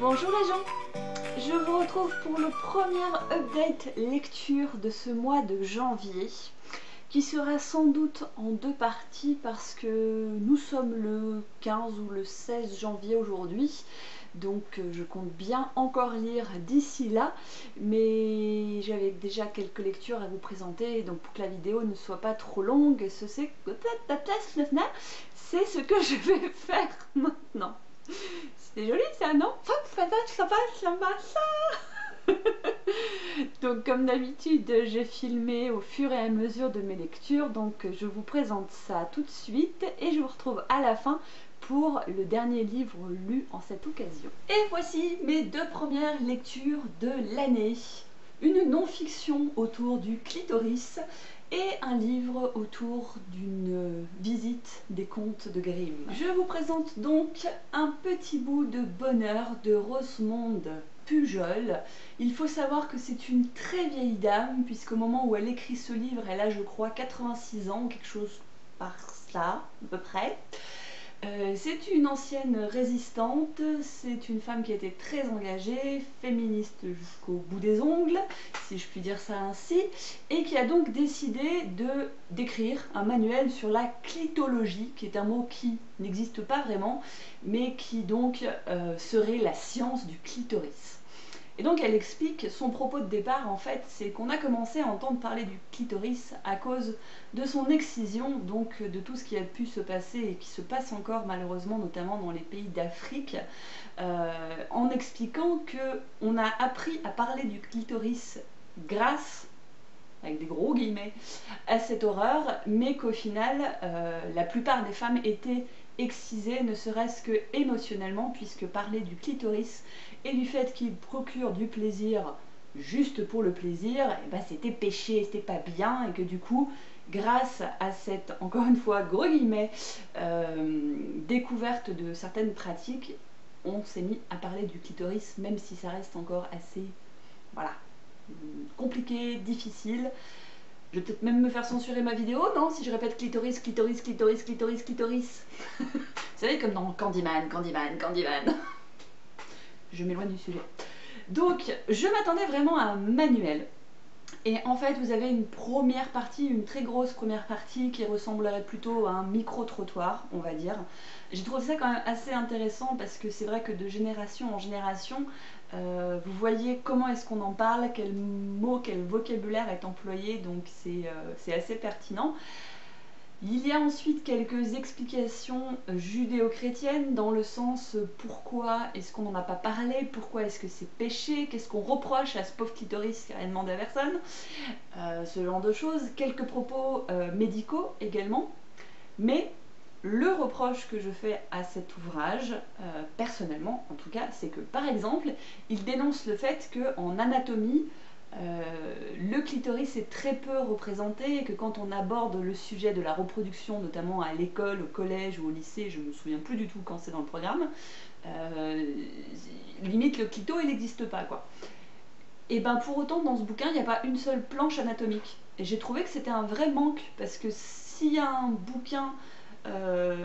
Bonjour les gens, je vous retrouve pour le premier update lecture de ce mois de janvier qui sera sans doute en deux parties parce que nous sommes le 15 ou le 16 janvier aujourd'hui, donc je compte bien encore lire d'ici là, mais j'avais déjà quelques lectures à vous présenter, donc pour que la vidéo ne soit pas trop longue, c'est ce que je vais faire maintenant. C'est joli ça, non? Donc comme d'habitude, j'ai filmé au fur et à mesure de mes lectures, donc je vous présente ça tout de suite et je vous retrouve à la fin pour le dernier livre lu en cette occasion. Et voici mes deux premières lectures de l'année. Une non-fiction autour du clitoris et un livre autour d'une visite des contes de Grimm. Je vous présente donc un petit bout de bonheur de Rosemonde Pujol. Il faut savoir que c'est une très vieille dame, puisqu'au moment où elle écrit ce livre, elle a je crois 86 ans, quelque chose par ça, à peu près. C'est une ancienne résistante, c'est une femme qui a été très engagée, féministe jusqu'au bout des ongles, si je puis dire ça ainsi, et qui a donc décidé d'écrire un manuel sur la clitologie, qui est un mot qui n'existe pas vraiment, mais qui donc serait la science du clitoris. Et donc elle explique son propos de départ, en fait, c'est qu'on a commencé à entendre parler du clitoris à cause de son excision, donc de tout ce qui a pu se passer et qui se passe encore malheureusement, notamment dans les pays d'Afrique, en expliquant qu'on a appris à parler du clitoris grâce, avec des gros guillemets, à cette horreur, mais qu'au final, la plupart des femmes étaient excisées, ne serait-ce que émotionnellement, puisque parler du clitoris et du fait qu'il procure du plaisir juste pour le plaisir, et ben c'était péché, c'était pas bien, et que du coup, grâce à cette, encore une fois, gros guillemets, découverte de certaines pratiques, on s'est mis à parler du clitoris, même si ça reste encore assez, voilà, compliqué, difficile. Je vais peut-être même me faire censurer ma vidéo, non? Si je répète clitoris, clitoris, clitoris, clitoris, clitoris. Vous savez, comme dans Candyman, Candyman, Candyman. Je m'éloigne du sujet. Donc, je m'attendais vraiment à un manuel. Et en fait, vous avez une première partie, une très grosse première partie qui ressemblerait plutôt à un micro-trottoir, on va dire. J'ai trouvé ça quand même assez intéressant parce que c'est vrai que de génération en génération, vous voyez comment est-ce qu'on en parle, quel mot, quel vocabulaire est employé, donc c'est assez pertinent. Il y a ensuite quelques explications judéo-chrétiennes dans le sens pourquoi est-ce qu'on n'en a pas parlé, pourquoi est-ce que c'est péché, qu'est-ce qu'on reproche à ce pauvre clitoris qui n'a rien demandé à personne, ce genre de choses. Quelques propos médicaux également, mais le reproche que je fais à cet ouvrage, personnellement en tout cas, c'est que par exemple, il dénonce le fait qu'en anatomie, le clitoris est très peu représenté et que quand on aborde le sujet de la reproduction, notamment à l'école, au collège ou au lycée, je me souviens plus du tout quand c'est dans le programme, limite le clito il n'existe pas quoi. Et ben pour autant dans ce bouquin il n'y a pas une seule planche anatomique. Et j'ai trouvé que c'était un vrai manque parce que s'il y a un bouquin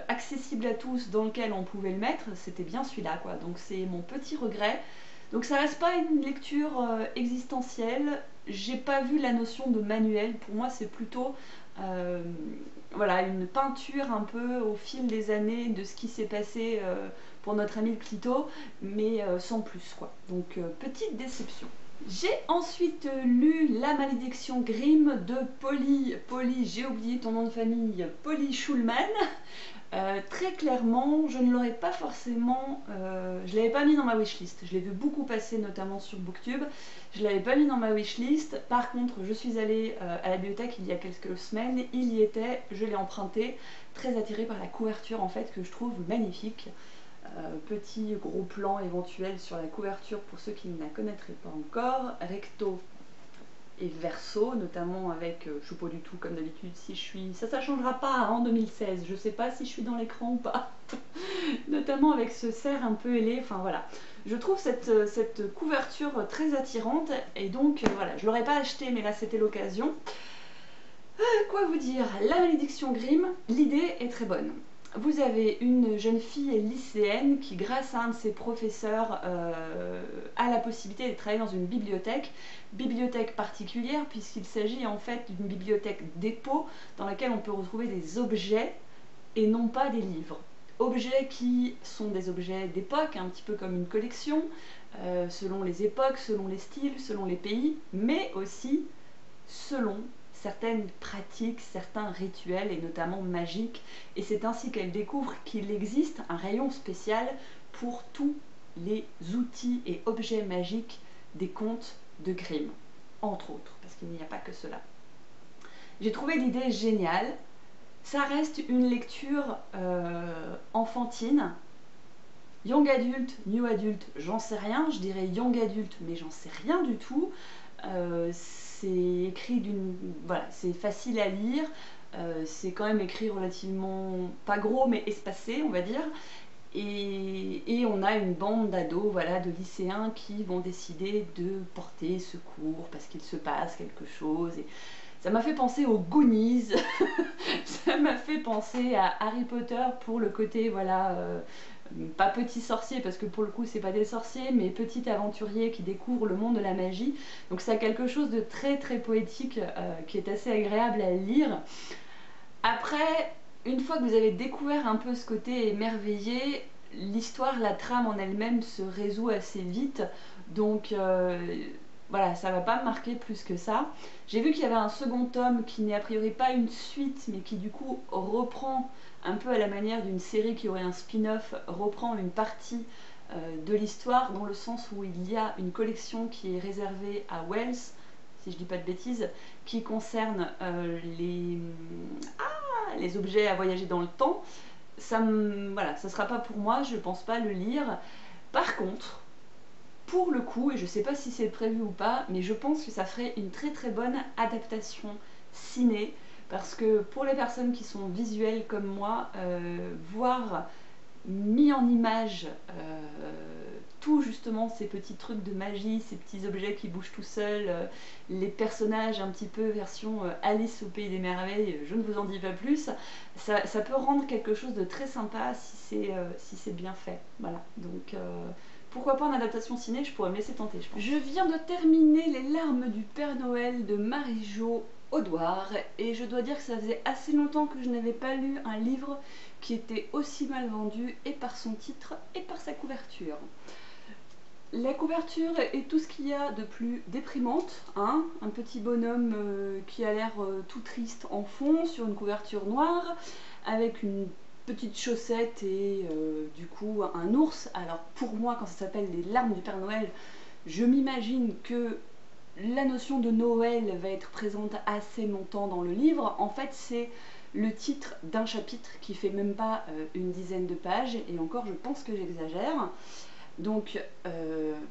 accessible à tous dans lequel on pouvait le mettre, c'était bien celui-là quoi. Donc c'est mon petit regret. Donc ça reste pas une lecture existentielle, j'ai pas vu la notion de manuel, pour moi c'est plutôt voilà, une peinture un peu au fil des années de ce qui s'est passé pour notre ami le clito, mais sans plus quoi, donc petite déception. J'ai ensuite lu La Malédiction Grimm de Polly, j'ai oublié ton nom de famille, Polly Schulman. Très clairement, je ne l'aurais pas forcément, je l'avais pas mis dans ma wishlist, je l'ai vu beaucoup passer notamment sur Booktube, je l'avais pas mis dans ma wishlist, par contre je suis allée à la bibliothèque il y a quelques semaines, il y était, je l'ai emprunté, très attirée par la couverture en fait que je trouve magnifique. Petit gros plan éventuel sur la couverture pour ceux qui ne la connaîtraient pas encore, recto et verso, notamment avec, je sais pas du tout comme d'habitude si je suis, ça changera pas en 2016, je sais pas si je suis dans l'écran ou pas, notamment avec ce cerf un peu ailé, enfin voilà. Je trouve cette couverture très attirante et donc voilà, je l'aurais pas acheté mais là c'était l'occasion. Quoi vous dire, La Malédiction Grimm, l'idée est très bonne. vous avez une jeune fille lycéenne qui, grâce à un de ses professeurs, a la possibilité de travailler dans une bibliothèque particulière puisqu'il s'agit en fait d'une bibliothèque dépôt dans laquelle on peut retrouver des objets et non pas des livres. Objets qui sont des objets d'époque, un petit peu comme une collection, selon les époques, selon les styles, selon les pays, mais aussi selon certaines pratiques, certains rituels et notamment magiques. Et c'est ainsi qu'elle découvre qu'il existe un rayon spécial pour tous les outils et objets magiques des contes de Grimm, entre autres, parce qu'il n'y a pas que cela. J'ai trouvé l'idée géniale. Ça reste une lecture enfantine. Young adulte, new adulte, j'en sais rien. Je dirais young adulte, mais j'en sais rien du tout. C'est écrit d'une... Voilà, c'est facile à lire. C'est quand même écrit relativement, pas gros, mais espacé, on va dire. Et on a une bande d'ados, voilà, de lycéens qui vont décider de porter secours parce qu'il se passe quelque chose. Et ça m'a fait penser aux Goonies, ça m'a fait penser à Harry Potter pour le côté, voilà, pas petit sorcier parce que pour le coup c'est pas des sorciers, mais petit aventurier qui découvre le monde de la magie. Donc ça a quelque chose de très très poétique qui est assez agréable à lire. Après, une fois que vous avez découvert un peu ce côté émerveillé, l'histoire, la trame en elle-même se résout assez vite. Donc voilà, ça va pas me marquer plus que ça. J'ai vu qu'il y avait un second tome qui n'est a priori pas une suite, mais qui du coup reprend un peu à la manière d'une série qui aurait un spin-off, reprend une partie de l'histoire, dans le sens où il y a une collection qui est réservée à Wells, si je dis pas de bêtises, qui concerne les objets à voyager dans le temps. Voilà, ça sera pas pour moi, je pense pas le lire. Par contre, pour le coup, et je sais pas si c'est prévu ou pas, mais je pense que ça ferait une très très bonne adaptation ciné, parce que pour les personnes qui sont visuelles comme moi, voir mis en image tout justement ces petits trucs de magie, ces petits objets qui bougent tout seuls, les personnages un petit peu version Alice au pays des merveilles, je ne vous en dis pas plus, ça peut rendre quelque chose de très sympa si c'est bien fait. Voilà, donc pourquoi pas en adaptation ciné, je pourrais me laisser tenter, je pense. Je viens de terminer Les larmes du Père Noël de Marie-Jo Audouard, et je dois dire que ça faisait assez longtemps que je n'avais pas lu un livre qui était aussi mal vendu, et par son titre et par sa couverture. La couverture est tout ce qu'il y a de plus déprimante, hein, un petit bonhomme qui a l'air tout triste en fond sur une couverture noire, avec une petite chaussette et du coup un ours. Alors pour moi, quand ça s'appelle Les larmes du Père Noël, je m'imagine que la notion de Noël va être présente assez longtemps dans le livre. En fait, c'est le titre d'un chapitre qui fait même pas une dizaine de pages, et encore je pense que j'exagère. Donc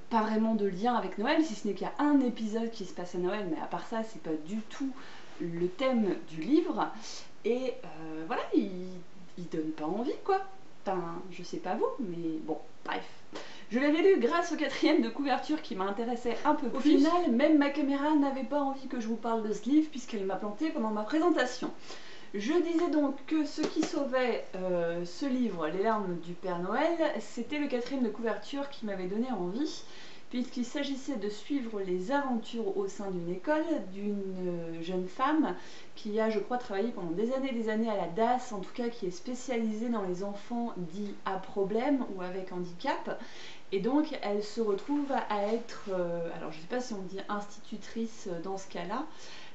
pas vraiment de lien avec Noël, si ce n'est qu'il y a un épisode qui se passe à Noël, mais à part ça c'est pas du tout le thème du livre. Et voilà, il donne pas envie quoi. Enfin, je sais pas vous, mais bon, bref. Je l'avais lu grâce au quatrième de couverture qui m'intéressait un peu plus. Au final, même ma caméra n'avait pas envie que je vous parle de ce livre puisqu'elle m'a planté pendant ma présentation. Je disais donc que ce qui sauvait ce livre, Les larmes du Père Noël, c'était le quatrième de couverture qui m'avait donné envie, puisqu'il s'agissait de suivre les aventures au sein d'une école d'une jeune femme qui a, je crois, travaillé pendant des années à la DAS, en tout cas qui est spécialisée dans les enfants dits à problème ou avec handicap. Et donc elle se retrouve à être, alors je ne sais pas si on dit institutrice dans ce cas-là,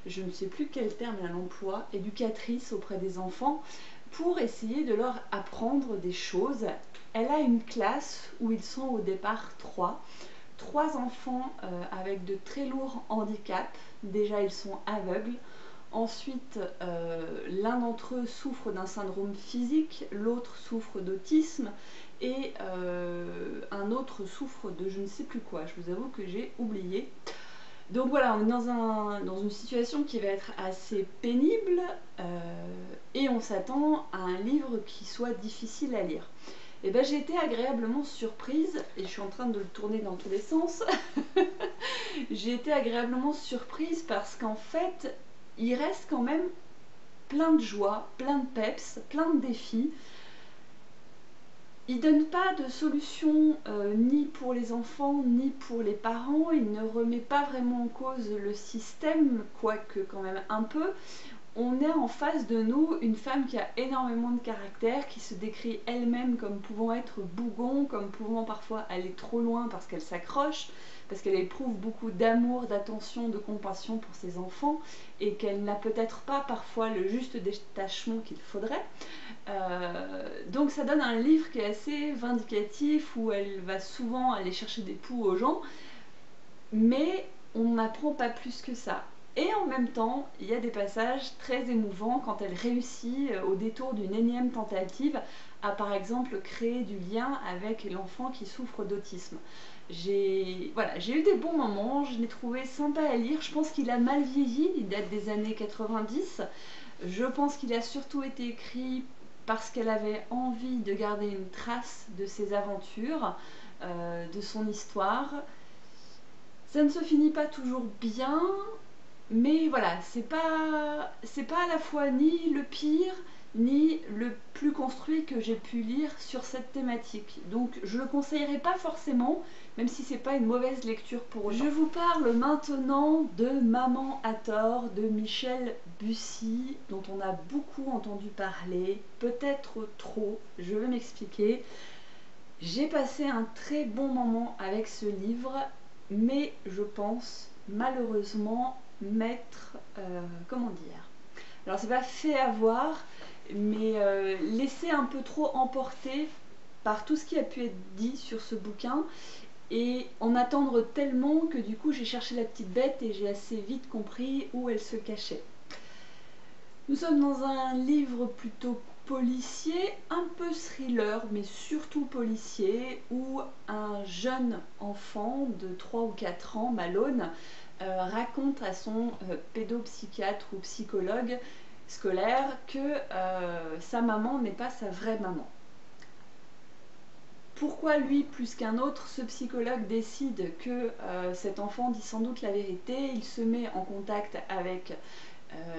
je ne sais plus quel terme elle emploie, éducatrice auprès des enfants, pour essayer de leur apprendre des choses. Elle a une classe où ils sont au départ trois enfants avec de très lourds handicaps. Déjà ils sont aveugles. Ensuite, l'un d'entre eux souffre d'un syndrome physique, l'autre souffre d'autisme et un autre souffre de je ne sais plus quoi. Je vous avoue que j'ai oublié. Donc voilà, on est dans une situation qui va être assez pénible et on s'attend à un livre qui soit difficile à lire. Et ben j'ai été agréablement surprise, et je suis en train de le tourner dans tous les sens. J'ai été agréablement surprise parce qu'en fait, il reste quand même plein de joie, plein de peps, plein de défis. Il donne pas de solution ni pour les enfants ni pour les parents, il ne remet pas vraiment en cause le système, quoique quand même un peu. On est en face de nous une femme qui a énormément de caractère, qui se décrit elle-même comme pouvant être bougon, comme pouvant parfois aller trop loin parce qu'elle s'accroche, parce qu'elle éprouve beaucoup d'amour, d'attention, de compassion pour ses enfants et qu'elle n'a peut-être pas parfois le juste détachement qu'il faudrait. Donc ça donne un livre qui est assez vindicatif, où elle va souvent aller chercher des poux aux gens, mais on n'apprend pas plus que ça. Et en même temps, il y a des passages très émouvants quand elle réussit, au détour d'une énième tentative, à par exemple créer du lien avec l'enfant qui souffre d'autisme. Voilà, j'ai eu des bons moments, je l'ai trouvé sympa à lire. Je pense qu'il a mal vieilli, il date des années 90. Je pense qu'il a surtout été écrit parce qu'elle avait envie de garder une trace de ses aventures, de son histoire. Ça ne se finit pas toujours bien, mais voilà, c'est pas à la fois ni le pire, ni le plus construit que j'ai pu lire sur cette thématique. Donc je le conseillerais pas forcément, même si c'est pas une mauvaise lecture pour autant. Je vous parle maintenant de Maman a tort de Michel Bussy, dont on a beaucoup entendu parler, peut-être trop, je vais m'expliquer. J'ai passé un très bon moment avec ce livre, mais je pense malheureusement m'être, comment dire, alors c'est pas fait avoir, mais laissé un peu trop emporter par tout ce qui a pu être dit sur ce bouquin et en attendre tellement que du coup j'ai cherché la petite bête et j'ai assez vite compris où elle se cachait. Nous sommes dans un livre plutôt policier, un peu thriller, mais surtout policier, où un jeune enfant de 3 ou 4 ans, Malone, raconte à son pédopsychiatre ou psychologue scolaire que sa maman n'est pas sa vraie maman. Pourquoi lui plus qu'un autre, ce psychologue décide que cet enfant dit sans doute la vérité. Il se met en contact avec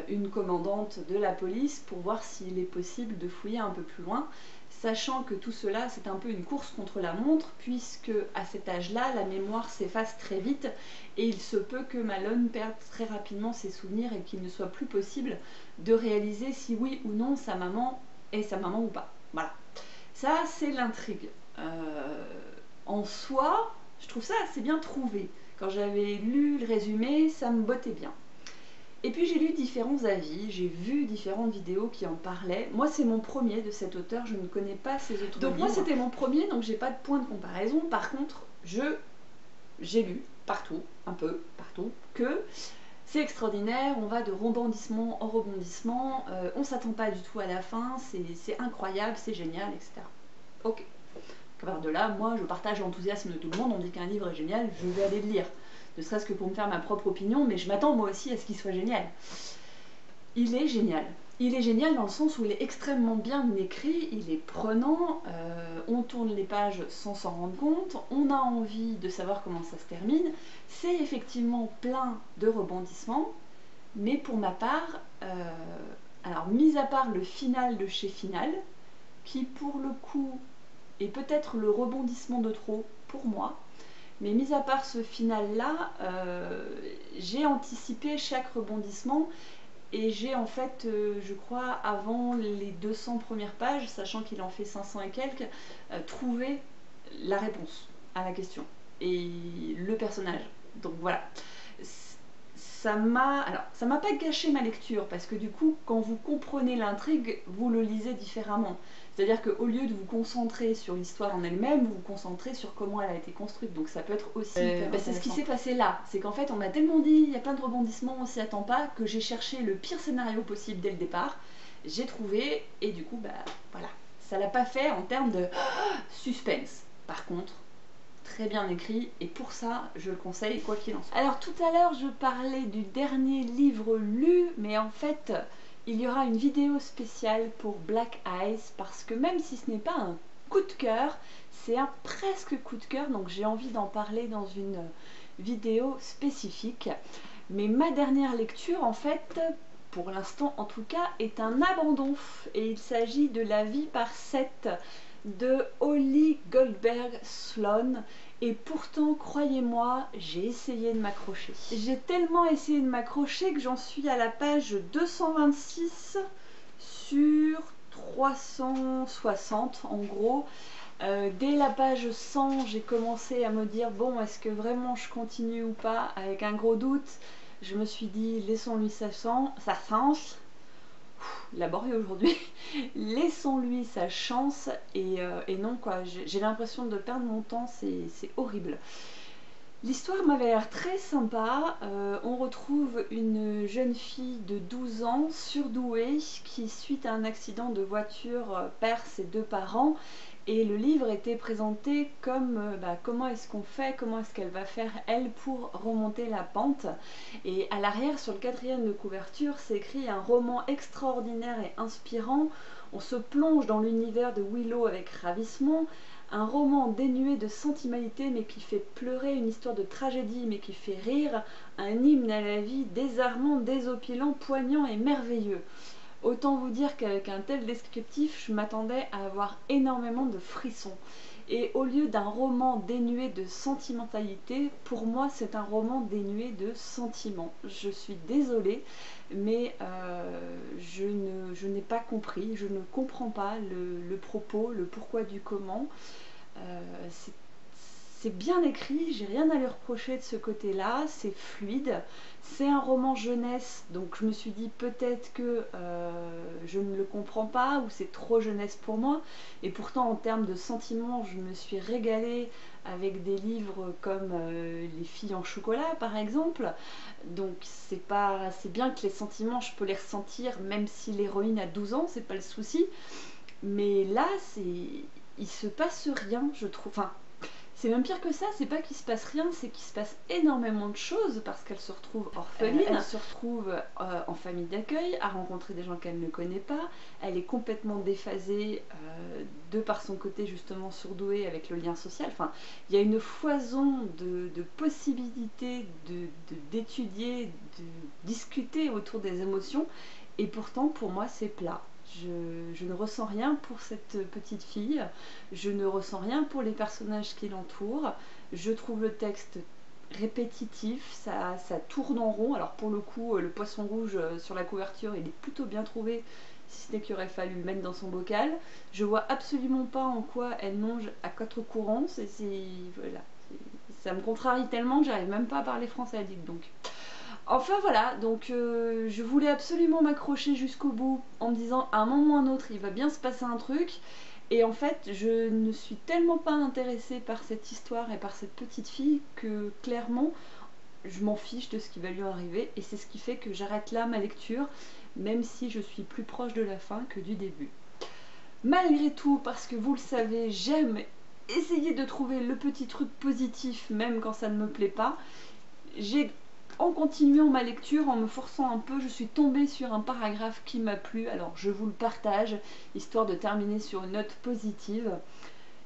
une commandante de la police pour voir s'il est possible de fouiller un peu plus loin, sachant que tout cela c'est un peu une course contre la montre, puisque à cet âge-là la mémoire s'efface très vite et il se peut que Malone perde très rapidement ses souvenirs et qu'il ne soit plus possible de réaliser si oui ou non sa maman est sa maman ou pas. Voilà, ça c'est l'intrigue. En soi, je trouve ça assez bien trouvé. Quand j'avais lu le résumé, ça me bottait bien. Et puis j'ai lu différents avis, j'ai vu différentes vidéos qui en parlaient. Moi c'est mon premier de cet auteur, je ne connais pas ses autres livres. Donc moi c'était mon premier, donc j'ai pas de point de comparaison. Par contre, j'ai lu partout, un peu partout, que c'est extraordinaire, on va de rebondissement en rebondissement, on s'attend pas du tout à la fin, c'est incroyable, c'est génial, etc. Ok. À partir de là, moi je partage l'enthousiasme de tout le monde, on dit qu'un livre est génial, je vais aller le lire. Ne serait-ce que pour me faire ma propre opinion, mais je m'attends moi aussi à ce qu'il soit génial. Il est génial. Il est génial dans le sens où il est extrêmement bien écrit, il est prenant, on tourne les pages sans s'en rendre compte, on a envie de savoir comment ça se termine. C'est effectivement plein de rebondissements, mais pour ma part, alors mis à part le final de chez Final, qui pour le coup est peut-être le rebondissement de trop pour moi, mais mis à part ce final-là, j'ai anticipé chaque rebondissement et j'ai en fait, je crois, avant les 200 premières pages, sachant qu'il en fait 500 et quelques, trouvé la réponse à la question et le personnage. Donc voilà. Ça m'a pas gâché ma lecture, parce que du coup, quand vous comprenez l'intrigue, vous le lisez différemment. C'est-à-dire qu'au lieu de vous concentrer sur l'histoire en elle-même, vous vous concentrez sur comment elle a été construite. Donc ça peut être aussi c'est ce qui s'est passé là. C'est qu'en fait, on m'a tellement dit, il y a plein de rebondissements, on s'y attend pas, que j'ai cherché le pire scénario possible dès le départ. J'ai trouvé, et du coup, bah voilà. Ça l'a pas fait en termes de suspense. Par contre, très bien écrit, et pour ça je le conseille quoi qu'il en soit. Alors tout à l'heure je parlais du dernier livre lu, mais en fait il y aura une vidéo spéciale pour Black Eyes, parce que même si ce n'est pas un coup de cœur, c'est un presque coup de cœur, donc j'ai envie d'en parler dans une vidéo spécifique. Mais ma dernière lecture en fait, pour l'instant en tout cas, est un abandon, et il s'agit de La vie par 7 de Holly Goldberg Sloan. Et pourtant, croyez-moi, j'ai essayé de m'accrocher. J'ai tellement essayé de m'accrocher que j'en suis à la page 226 sur 360 en gros. Dès la page 100, j'ai commencé à me dire bon, est-ce que vraiment je continue ou pas, avec un gros doute. Je me suis dit laissons-lui sa chance. Laborieux aujourd'hui. Laissons-lui sa chance et non quoi, j'ai l'impression de perdre mon temps, c'est horrible. L'histoire m'avait l'air très sympa. On retrouve une jeune fille de 12 ans surdouée qui, suite à un accident de voiture, perd ses deux parents. Et le livre était présenté comme comment est-ce qu'on fait, comment est-ce qu'elle va faire elle pour remonter la pente. Et à l'arrière, sur le 4e de couverture, c'est écrit un roman extraordinaire et inspirant. On se plonge dans l'univers de Willow avec ravissement. Un roman dénué de sentimentalité mais qui fait pleurer, une histoire de tragédie mais qui fait rire, un hymne à la vie désarmant, désopilant, poignant et merveilleux. Autant vous dire qu'avec un tel descriptif, je m'attendais à avoir énormément de frissons. Et au lieu d'un roman dénué de sentimentalité, pour moi c'est un roman dénué de sentiments. Je suis désolée, mais je n'ai pas compris, je ne comprends pas le propos, le pourquoi du comment. C'est bien écrit, j'ai rien à lui reprocher de ce côté-là, c'est fluide, c'est un roman jeunesse, donc je me suis dit peut-être que je ne le comprends pas ou c'est trop jeunesse pour moi, et pourtant en termes de sentiments, je me suis régalée avec des livres comme Les filles en chocolat par exemple, donc c'est bien que les sentiments, je peux les ressentir même si l'héroïne a 12 ans, c'est pas le souci, mais là, il se passe rien, je trouve. Enfin, c'est même pire que ça, c'est pas qu'il se passe rien, c'est qu'il se passe énormément de choses parce qu'elle se retrouve orpheline, elle se retrouve en famille d'accueil, à rencontrer des gens qu'elle ne connaît pas, elle est complètement déphasée de par son côté justement surdoué avec le lien social. Enfin, il y a une foison de possibilités d'étudier, de discuter autour des émotions et pourtant pour moi c'est plat. Je ne ressens rien pour cette petite fille, je ne ressens rien pour les personnages qui l'entourent, je trouve le texte répétitif, ça tourne en rond. Alors pour le coup, le poisson rouge sur la couverture, il est plutôt bien trouvé, si ce n'est qu'il aurait fallu le mettre dans son bocal. Je vois absolument pas en quoi elle longe à quatre courants, voilà, ça me contrarie tellement que j'arrive même pas à parler français, dites donc. Enfin voilà, donc je voulais absolument m'accrocher jusqu'au bout en me disant à un moment ou à un autre il va bien se passer un truc, et en fait je ne suis tellement pas intéressée par cette histoire et par cette petite fille que clairement je m'en fiche de ce qui va lui arriver, et c'est ce qui fait que j'arrête là ma lecture, même si je suis plus proche de la fin que du début. Malgré tout, parce que vous le savez, j'aime essayer de trouver le petit truc positif même quand ça ne me plaît pas, en continuant ma lecture, en me forçant un peu, je suis tombée sur un paragraphe qui m'a plu, alors je vous le partage, histoire de terminer sur une note positive.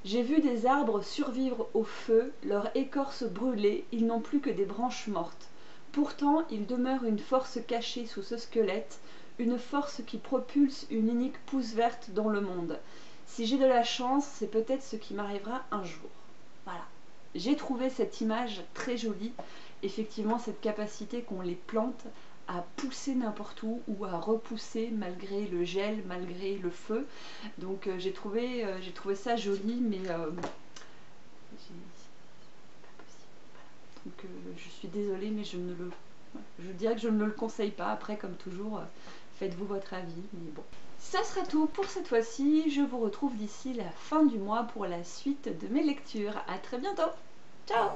J'ai vu des arbres survivre au feu, leur écorce brûlée, ils n'ont plus que des branches mortes. Pourtant, il demeure une force cachée sous ce squelette, une force qui propulse une unique pousse verte dans le monde. Si j'ai de la chance, c'est peut-être ce qui m'arrivera un jour. Voilà. J'ai trouvé cette image très jolie. Effectivement, cette capacité qu'ont les plantes à pousser n'importe où ou à repousser malgré le gel, malgré le feu. Donc j'ai trouvé ça joli, mais c'est pas possible. Voilà. Donc je suis désolée, mais je dirais que je ne le conseille pas. Après, comme toujours, faites-vous votre avis. Mais bon. Ça sera tout pour cette fois-ci. Je vous retrouve d'ici la fin du mois pour la suite de mes lectures. À très bientôt. Ciao!